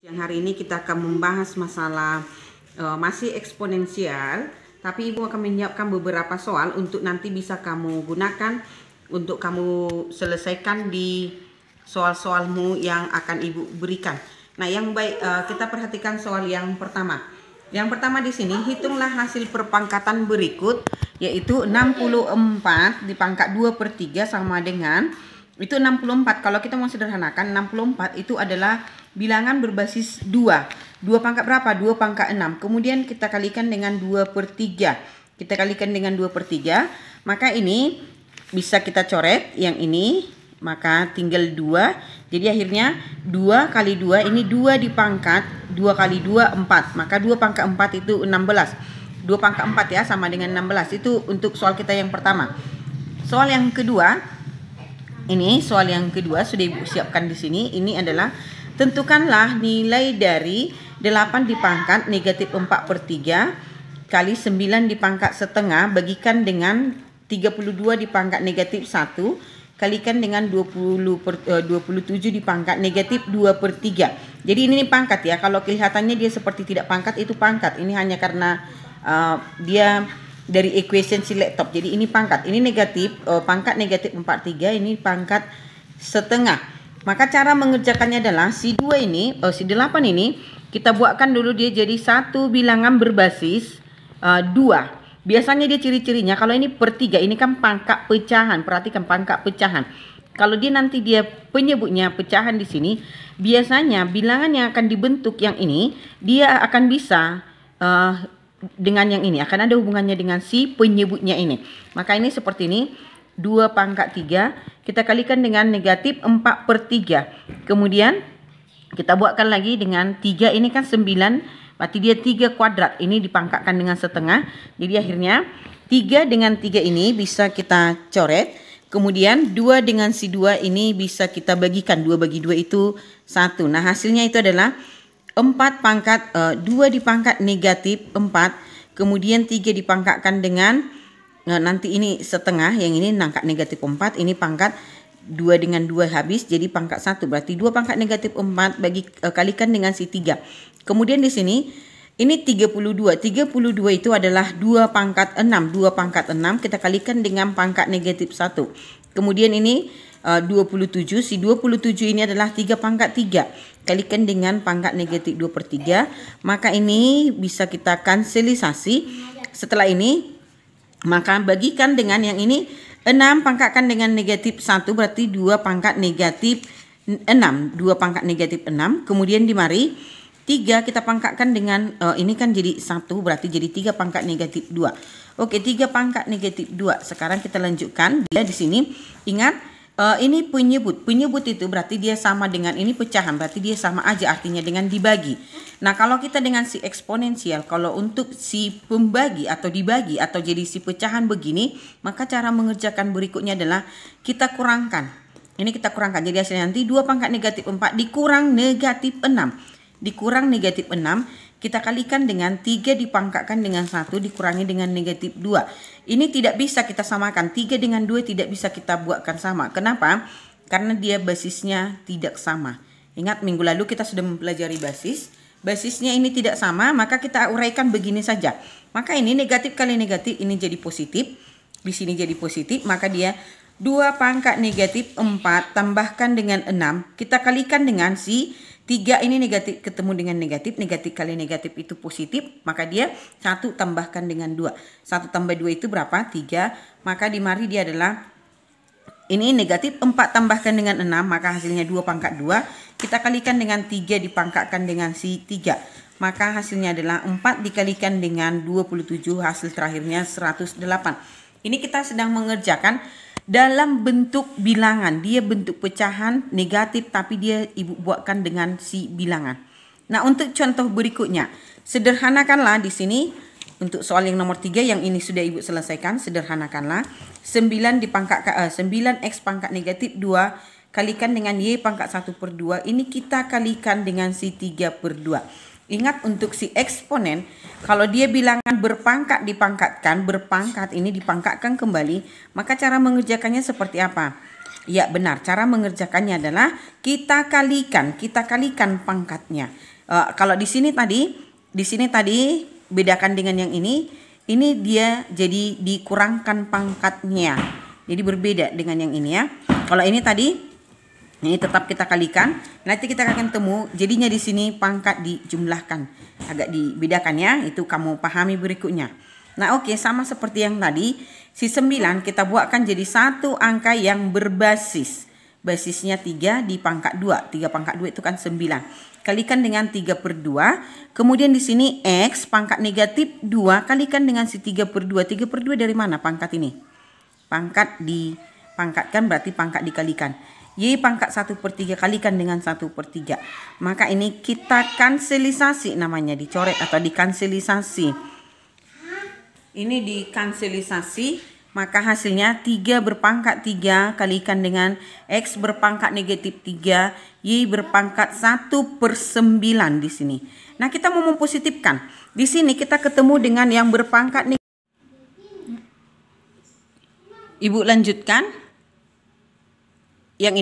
Yang hari ini kita akan membahas masalah masih eksponensial, tapi Ibu akan menyiapkan beberapa soal untuk nanti bisa kamu gunakan untuk kamu selesaikan di soal-soalmu yang akan Ibu berikan. Nah, yang baik kita perhatikan soal yang pertama. Yang pertama di sini, hitunglah hasil perpangkatan berikut, yaitu 64 dipangkat 2/3 sama dengan itu 64. Kalau kita mau sederhanakan, 64 itu adalah bilangan berbasis 2. 2 pangkat berapa? 2 pangkat 6. Kemudian kita kalikan dengan 2/3. Kita kalikan dengan 2/3. Maka ini bisa kita coret yang ini. Maka tinggal 2. Jadi akhirnya 2 kali 2 ini 2 dipangkat 2 kali 2 4. Maka 2 pangkat 4 itu 16. 2 pangkat 4 ya sama dengan 16. Itu untuk soal kita yang pertama. Soal yang kedua. Ini soal yang kedua sudah Ibu siapkan di sini. Ini adalah tentukanlah nilai dari 8 dipangkat negatif 4/3 kali 9 dipangkat setengah bagikan dengan 32 dipangkat negatif 1 kalikan dengan 27 dipangkat negatif 2/3. Jadi ini pangkat ya. Kalau kelihatannya dia seperti tidak pangkat, itu pangkat. Ini hanya karena dia dari equation si laptop. Jadi ini pangkat. Ini negatif, pangkat negatif 43, ini pangkat setengah. Maka cara mengerjakannya adalah si 2 ini, si 8 ini kita buatkan dulu dia jadi satu bilangan berbasis 2. Biasanya dia ciri-cirinya kalau ini per 3, ini kan pangkat pecahan. Perhatikan pangkat pecahan. Kalau dia nanti dia penyebutnya pecahan di sini, biasanya bilangan yang akan dibentuk yang ini dia akan bisa dengan yang ini akan ada hubungannya dengan si penyebutnya ini. Maka ini seperti ini, 2 pangkat 3 kita kalikan dengan negatif 4/3. Kemudian kita buatkan lagi dengan 3, ini kan 9, berarti dia 3 kuadrat. Ini dipangkatkan dengan setengah. Jadi akhirnya 3 dengan 3 ini bisa kita coret. Kemudian 2 dengan si 2 ini bisa kita bagikan. 2 bagi 2 itu 1. Nah, hasilnya itu adalah 4 pangkat 2 dipangkat negatif 4. Kemudian 3 dipangkatkan dengan nanti ini setengah. Yang ini pangkat negatif 4. Ini pangkat 2 dengan 2 habis. Jadi pangkat 1. Berarti 2 pangkat negatif 4 kalikan dengan si 3. Kemudian di sini ini 32. 32 itu adalah 2 pangkat 6. 2 pangkat 6 kita kalikan dengan pangkat negatif 1. Kemudian ini 27. Si 27 ini adalah 3 pangkat 3. Kalikan dengan pangkat negatif 2/3. Maka ini bisa kita kanselisasi. Setelah ini maka bagikan dengan yang ini 6 pangkatkan dengan negatif 1. Berarti 2 pangkat negatif 6. 2 pangkat negatif 6. Kemudian dimari 3 kita pangkatkan dengan ini kan jadi 1. Berarti jadi 3 pangkat negatif 2. Oke, 3 pangkat negatif 2. Sekarang kita lanjutkan. Dia di sini ingat ini penyebut. Penyebut itu berarti dia sama dengan ini pecahan. Berarti dia sama aja artinya dengan dibagi. Nah, kalau kita dengan si eksponensial, kalau untuk si pembagi atau dibagi atau jadi si pecahan begini, maka cara mengerjakan berikutnya adalah kita kurangkan. Ini kita kurangkan. Jadi hasilnya nanti 2 pangkat negatif 4 dikurang negatif 6. Dikurang negatif 6. Kita kalikan dengan 3 dipangkatkan dengan 1 dikurangi dengan negatif 2. Ini tidak bisa kita samakan. 3 dengan 2 tidak bisa kita buatkan sama. Kenapa? Karena dia basisnya tidak sama. Ingat minggu lalu kita sudah mempelajari basis. Basisnya ini tidak sama, maka kita uraikan begini saja. Maka ini negatif kali negatif, ini jadi positif. Di sini jadi positif, maka dia 2 pangkat negatif 4 tambahkan dengan 6. Kita kalikan dengan si 3 ini negatif ketemu dengan negatif. Negatif kali negatif itu positif. Maka dia 1 tambahkan dengan 2. 1 tambah 2 itu berapa? 3. Maka di mari dia adalah ini negatif 4 tambahkan dengan 6. Maka hasilnya 2 pangkat 2. Kita kalikan dengan 3 dipangkatkan dengan si 3. Maka hasilnya adalah 4 dikalikan dengan 27. Hasil terakhirnya 108. Ini kita sedang mengerjakan dalam bentuk bilangan. Dia bentuk pecahan negatif tapi dia Ibu buatkan dengan si bilangan. Nah, untuk contoh berikutnya, sederhanakanlah di sini untuk soal yang nomor 3 yang ini sudah Ibu selesaikan. Sederhanakanlah 9 dipangkat 9x pangkat negatif 2 kalikan dengan y pangkat 1/2. Ini kita kalikan dengan si 3/2. Ingat untuk si eksponen, kalau dia bilangan berpangkat dipangkatkan, berpangkat ini dipangkatkan kembali, maka cara mengerjakannya seperti apa? Ya benar, cara mengerjakannya adalah kita kalikan pangkatnya. Kalau di sini tadi bedakan dengan yang ini dia jadi dikurangkan pangkatnya. Jadi berbeda dengan yang ini ya. Kalau ini tadi ini tetap kita kalikan, nanti kita akan temu jadinya di sini pangkat dijumlahkan. Agak dibedakan ya, itu kamu pahami berikutnya. Nah oke, sama seperti yang tadi, si 9 kita buatkan jadi satu angka yang berbasis. Basisnya 3 di pangkat 2. 3 pangkat 2 itu kan 9. Kalikan dengan 3/2. Kemudian di sini X pangkat negatif 2 kalikan dengan si 3/2. 3/2 dari mana pangkat ini? Pangkat dipangkatkan berarti pangkat dikalikan. Y pangkat 1/3 kalikan dengan 1/3. Maka ini kita kanselisasi namanya, dicoret atau dikanselisasi. Ini dikanselisasi, maka hasilnya 3 berpangkat 3 kalikan dengan X berpangkat negatif 3, Y berpangkat 1/9 di sini. Nah kita mau mempositifkan. Di sini kita ketemu dengan yang berpangkat negatif. Ibu lanjutkan. Yang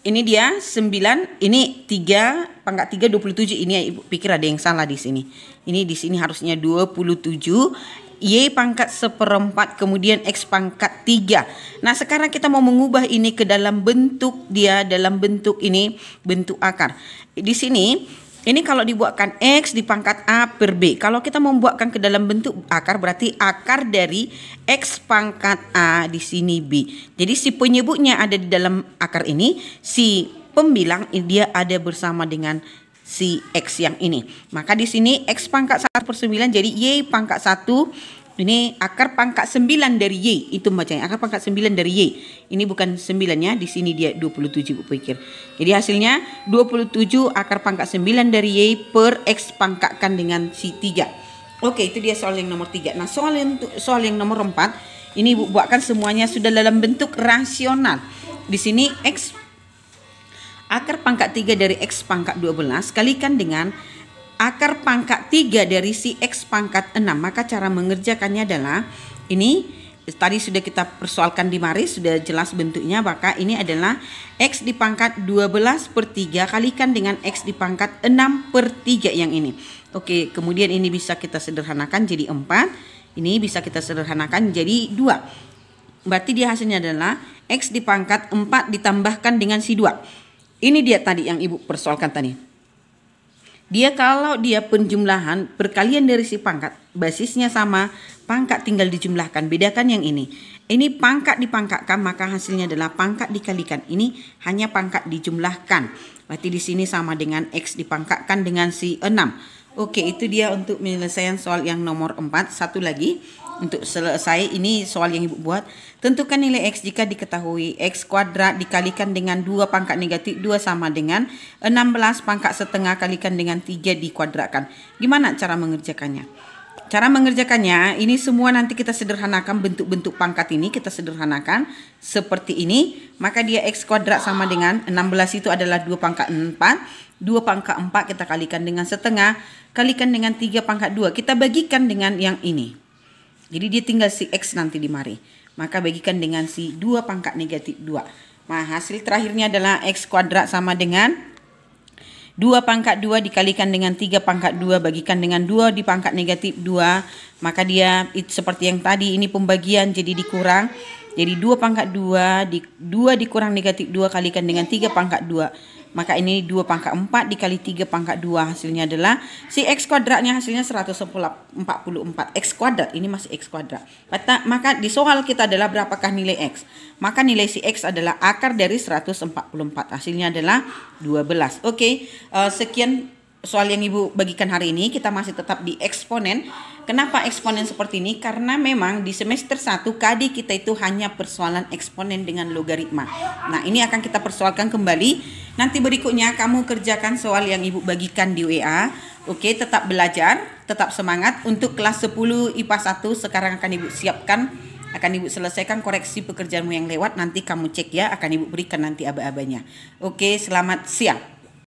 ini dia 9, ini 3 pangkat 3 27. Ini ya, Ibu pikir ada yang salah di sini. Ini di sini harusnya 27. Y pangkat 1/4 kemudian X pangkat 3. Nah sekarang kita mau mengubah ini ke dalam bentuk dalam bentuk ini, bentuk akar. Di sini ini kalau dibuatkan X di pangkat A per B. Kalau kita membuatkan ke dalam bentuk akar berarti akar dari X pangkat A di sini B. Jadi si penyebutnya ada di dalam akar ini, si pembilang dia ada bersama dengan si X yang ini. Maka di sini X pangkat 1/9 jadi Y pangkat 1. Ini akar pangkat 9 dari Y. Itu bacanya akar pangkat 9 dari Y. Ini bukan 9 ya. Di sini dia 27 Bu pikir. Jadi hasilnya 27 akar pangkat 9 dari Y per X pangkatkan dengan si 3. Oke, itu dia soal yang nomor 3. Nah soal yang nomor 4. Ini Bu buatkan semuanya sudah dalam bentuk rasional. Di sini X akar pangkat 3 dari X pangkat 12 kalikan dengan akar pangkat 3 dari si X pangkat 6. Maka cara mengerjakannya adalah ini tadi sudah kita persoalkan di mari, sudah jelas bentuknya. Maka ini adalah X di pangkat 12/3 kalikan dengan X di pangkat 6/3 yang ini. Oke, kemudian ini bisa kita sederhanakan jadi 4. Ini bisa kita sederhanakan jadi 2. Berarti dia hasilnya adalah X di pangkat 4 ditambahkan dengan si 2. Ini dia tadi yang Ibu persoalkan tadi. Dia kalau dia penjumlahan perkalian dari si pangkat, basisnya sama, pangkat tinggal dijumlahkan. Bedakan yang ini. Ini pangkat dipangkatkan, maka hasilnya adalah pangkat dikalikan. Ini hanya pangkat dijumlahkan. Berarti di sini sama dengan X dipangkatkan dengan si 6. Oke, itu dia untuk penyelesaian soal yang nomor 4. Satu lagi. Untuk selesai ini soal yang Ibu buat. Tentukan nilai X jika diketahui X kuadrat dikalikan dengan 2 pangkat negatif 2 sama dengan 16 pangkat setengah kalikan dengan 3 dikuadratkan. Gimana cara mengerjakannya? Cara mengerjakannya ini semua nanti kita sederhanakan bentuk-bentuk pangkat ini. Kita sederhanakan seperti ini. Maka dia X kuadrat sama dengan 16 itu adalah 2 pangkat 4. 2 pangkat 4 kita kalikan dengan setengah. Kalikan dengan 3 pangkat 2. Kita bagikan dengan yang ini. Jadi dia tinggal si X nanti di mari. Maka bagikan dengan si 2 pangkat negatif 2. Nah hasil terakhirnya adalah X kuadrat sama dengan 2 pangkat 2 dikalikan dengan 3 pangkat 2 bagikan dengan 2 di pangkat negatif 2. Maka dia seperti yang tadi ini pembagian jadi dikurang. Jadi 2 pangkat 2 dikurang negatif 2 kalikan dengan 3 pangkat 2. Maka ini 2 pangkat 4 dikali 3 pangkat 2 hasilnya adalah si X kuadratnya hasilnya 144. X kuadrat ini masih X kuadrat. Maka di soal kita adalah berapakah nilai X? Maka nilai si X adalah akar dari 144. Hasilnya adalah 12. Oke, sekian soal yang Ibu bagikan hari ini. Kita masih tetap di eksponen. Kenapa eksponen seperti ini? Karena memang di semester 1 KD kita itu hanya persoalan eksponen dengan logaritma. Nah ini akan kita persoalkan kembali. Nanti berikutnya kamu kerjakan soal yang Ibu bagikan di WA. Oke, tetap belajar, tetap semangat. Untuk kelas 10 IPA 1 sekarang akan Ibu siapkan. Akan Ibu selesaikan koreksi pekerjaanmu yang lewat. Nanti kamu cek ya, akan Ibu berikan nanti aba-abanya. Oke, selamat siang.